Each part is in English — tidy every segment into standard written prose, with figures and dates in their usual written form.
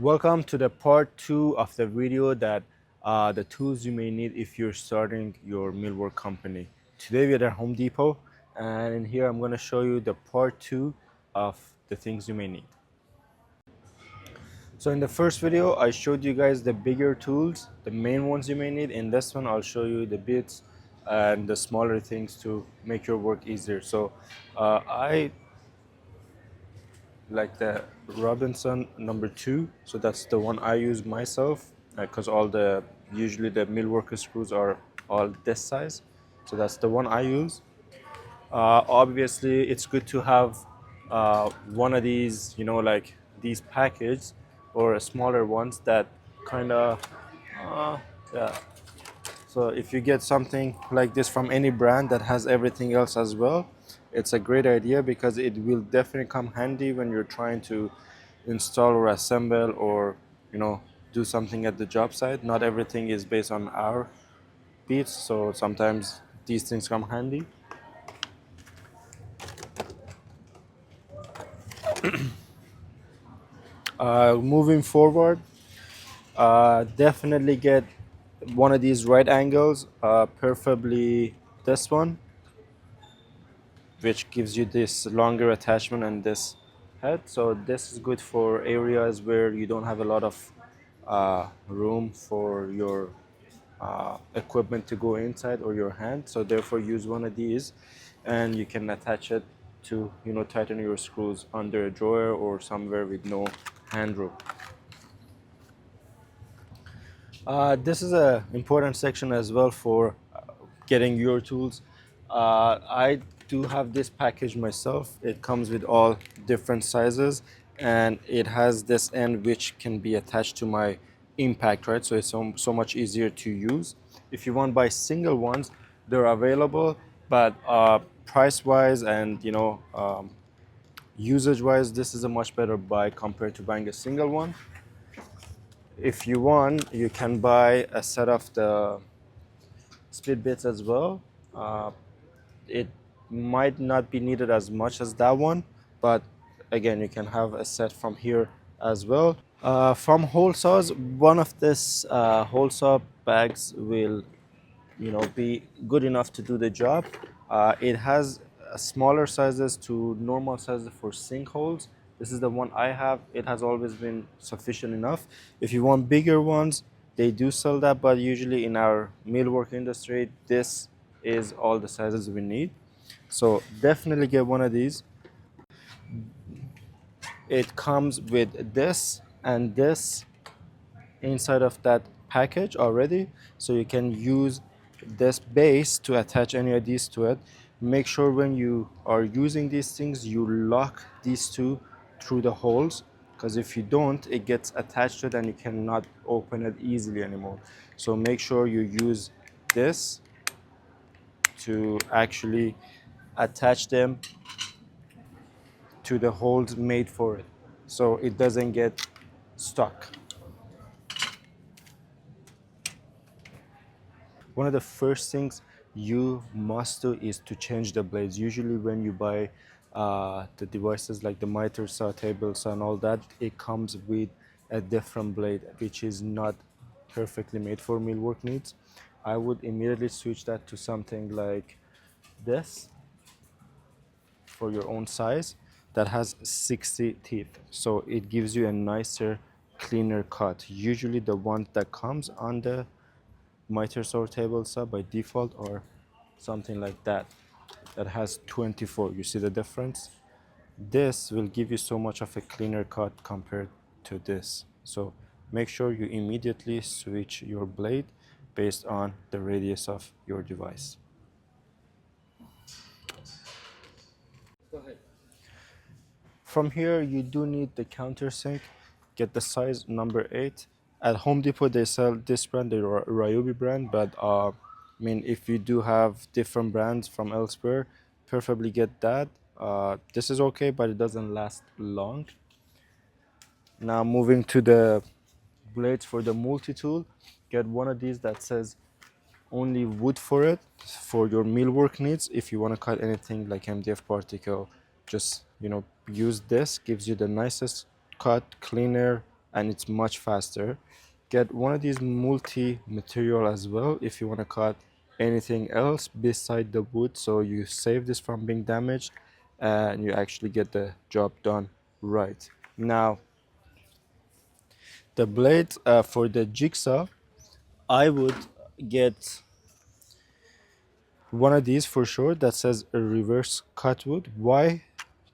Welcome to the part 2 of the video that the tools you may need if you're starting your millwork company. Today we're at Home Depot, and in here I'm going to show you the part 2 of the things you may need. So in the first video I showed you guys the bigger tools, the main ones you may need. In this one I'll show you the bits and the smaller things to make your work easier. So I like the Robinson number 2, so that's the one I use myself because usually the millworker screws are all this size, so that's the one I use. Obviously it's good to have one of these, like these packaged or smaller ones that kind of yeah. So if you get something like this from any brand that has everything else as well, it's a great idea because it will definitely come handy when you're trying to install or assemble or do something at the job site. Not everything is based on our beats, so sometimes these things come handy. Moving forward, definitely get one of these right angles, preferably this one, which gives you this longer attachment and this head. So this is good for areas where you don't have a lot of room for your equipment to go inside or your hand. So therefore use one of these and you can attach it to tighten your screws under a drawer or somewhere with no hand room. This is a important section as well for getting your tools. I do have this package myself. It comes with all different sizes and it has this end which can be attached to my impact, right? So it's so much easier to use. If you want to buy single ones, they're available, but price wise and usage wise, this is a much better buy compared to buying a single one. If you want, you can buy a set of the split bits as well. It might not be needed as much as that one, but again, you can have a set from here as well. From hole saws, one of this hole saw bags will be good enough to do the job. It has smaller sizes to normal sizes for sink holes. This is the one I have. It has always been sufficient enough. If you want bigger ones, they do sell that, but usually in our millwork industry, this is all the sizes we need. So definitely get one of these. It comes with this and this inside of that package already, so you can use this base to attach any of these to it. Make sure when you are using these things you lock these two through the holes, because if you don't, it gets attached to it and you cannot open it easily anymore. So make sure you use this to actually attach them to the holes made for it so it doesn't get stuck. One of the first things you must do is to change the blades. Usually when you buy the devices like the miter saw, table saw and all that, it comes with a different blade which is not perfectly made for millwork needs. I would immediately switch that to something like this for your own size that has 60 teeth, so it gives you a nicer, cleaner cut. Usually the one that comes on the miter saw table saw by default or something like that that has 24. You see the difference? This will give you so much of a cleaner cut compared to this. So make sure you immediately switch your blade based on the radius of your device. Go ahead. From here you do need the countersink. Get the size number 8. At Home Depot they sell this brand, the Ryobi brand, but I mean, if you do have different brands from elsewhere, preferably get that. This is okay, but it doesn't last long. Now moving to the blades for the multi-tool, get one of these that says only wood for it, for your millwork needs. If you want to cut anything like MDF particle, just use this. Gives you the nicest cut, cleaner, and it's much faster. Get one of these multi-material as well if you want to cut anything else beside the wood, so you save this from being damaged and you actually get the job done right. Now, the blade for the jigsaw, I would get one of these for sure that says a reverse cut wood. Why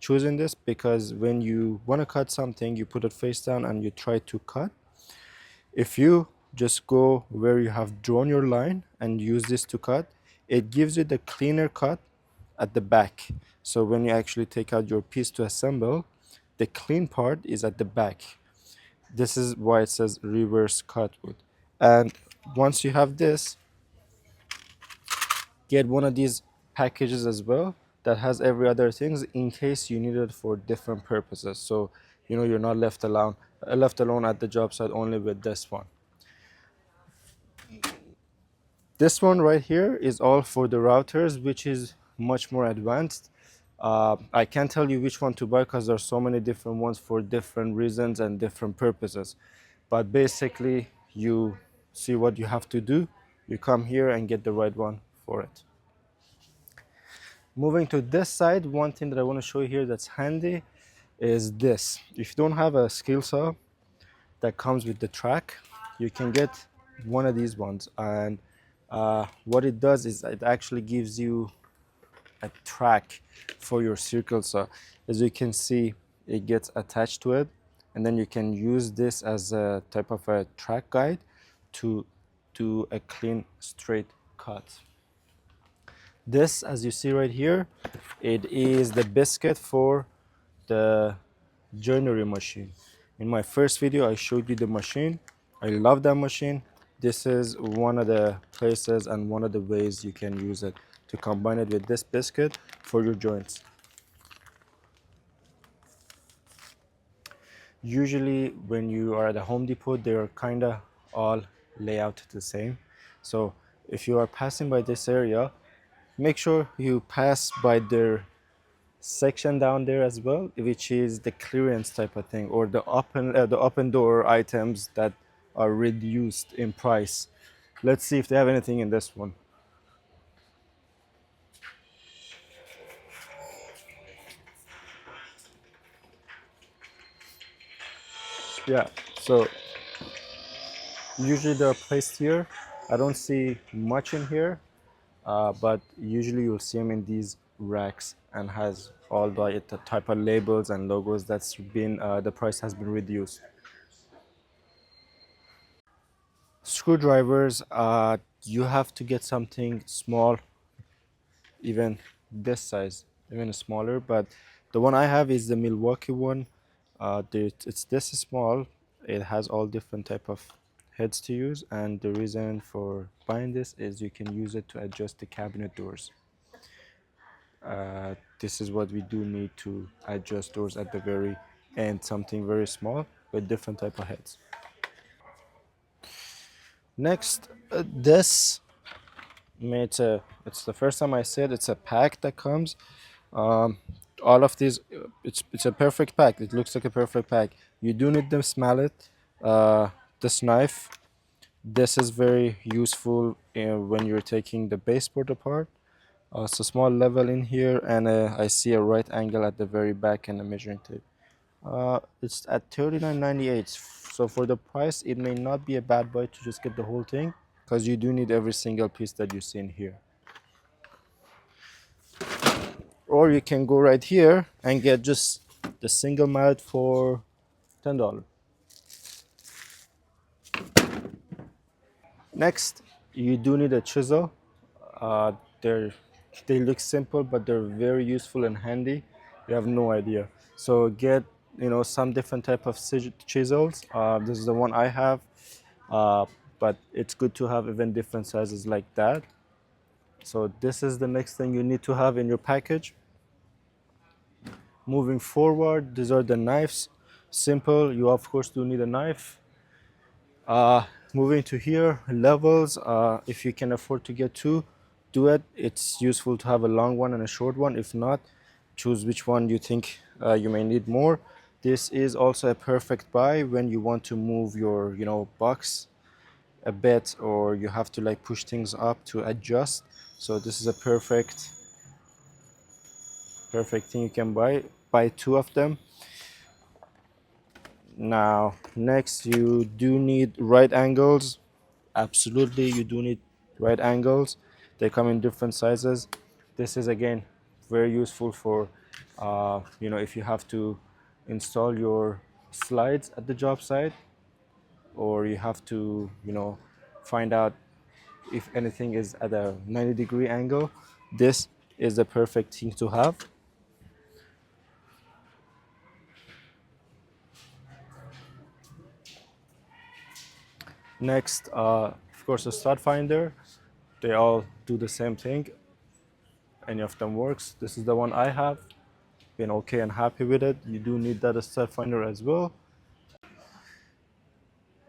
choosing this? Because when you want to cut something, you put it face down and you try to cut. If you just go where you have drawn your line and use this to cut, it gives you the cleaner cut at the back. So when you actually take out your piece to assemble, the clean part is at the back. This is why it says reverse cut wood. And once you have this, get one of these packages as well that has every other things in case you need it for different purposes. So you know you're not left alone at the job site only with this one. This one right here is all for the routers, which is much more advanced. I can't tell you which one to buy because there's so many different ones for different reasons and different purposes. But basically, you see what you have to do. You come here and get the right one for it. Moving to this side, one thing that I want to show you here that's handy is this. If you don't have a skill saw that comes with the track, you can get one of these ones. And what it does is it actually gives you a track for your circle saw. As you can see, it gets attached to it, and then you can use this as a type of a track guide to do a clean straight cut. This, as you see right here, it is the Biscuit for the joinery machine. In my first video I showed you the machine. I love that machine. This is one of the places and one of the ways you can use it to combine it with this Biscuit for your joints. Usually when you are at a Home Depot, they are kind of all layout the same. So if you are passing by this area, make sure you pass by their section down there as well, which is the clearance type of thing, or the open door items that are reduced in price. Let's see if they have anything in this one. Yeah, so usually they're placed here. I don't see much in here, but usually you'll see them in these racks and has all the type of labels and logos that's been the price has been reduced. Screwdrivers, you have to get something small, even this size, even smaller, but the one I have is the Milwaukee one. It's this small. It has all different type of heads to use, and the reason for buying this is you can use it to adjust the cabinet doors. This is what we do need to adjust doors at the very end, something very small with different type of heads. Next, this it's the first time I said it's a pack that comes. All of these, it's a perfect pack. It looks like a perfect pack. You do need this mallet, this knife. This is very useful when you're taking the baseboard apart. It's a small level in here, and I see a right angle at the very back and a measuring tape. It's at $39.98. So for the price, it may not be a bad buy to just get the whole thing, because you do need every single piece that you see in here. Or you can go right here and get just the single mallet for $10. Next, you do need a chisel. Uh, they're, they look simple, but they're very useful and handy. You have no idea. So get some different type of chisels. This is the one I have, but it's good to have even different sizes like that. So this is the next thing you need to have in your package. Moving forward, these are the knives. Simple. You of course do need a knife. Moving to here, levels. If you can afford to get two, do it. It's useful to have a long one and a short one. If not, choose which one you think you may need more. This is also a perfect buy when you want to move your, box a bit, or you have to like push things up to adjust. So this is a perfect thing you can buy two of them. Now next, you do need right angles. Absolutely, you do need right angles. They come in different sizes. This is again very useful for if you have to install your slides at the job site, or you have to find out if anything is at a 90-degree angle. This is the perfect thing to have. Next, of course, a stud finder. They all do the same thing. Any of them works. This is the one I have. Been okay and happy with it. You do need that stud finder as well.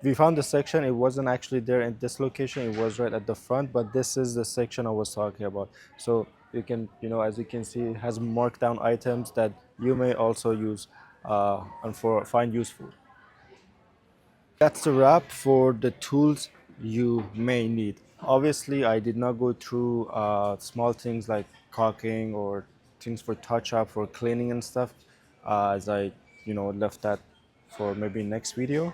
We found the section. It wasn't actually there in this location. It was right at the front, but this is the section I was talking about. So you can, as you can see, it has marked down items that you may also use and find useful. That's a wrap for the tools you may need. Obviously, I did not go through small things like caulking or things for touch up or cleaning and stuff, as I, left that for maybe next video.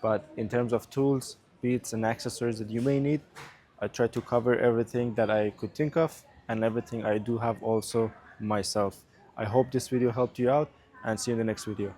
But in terms of tools, bits, and accessories that you may need, I tried to cover everything that I could think of and everything I do have also myself. I hope this video helped you out, and see you in the next video.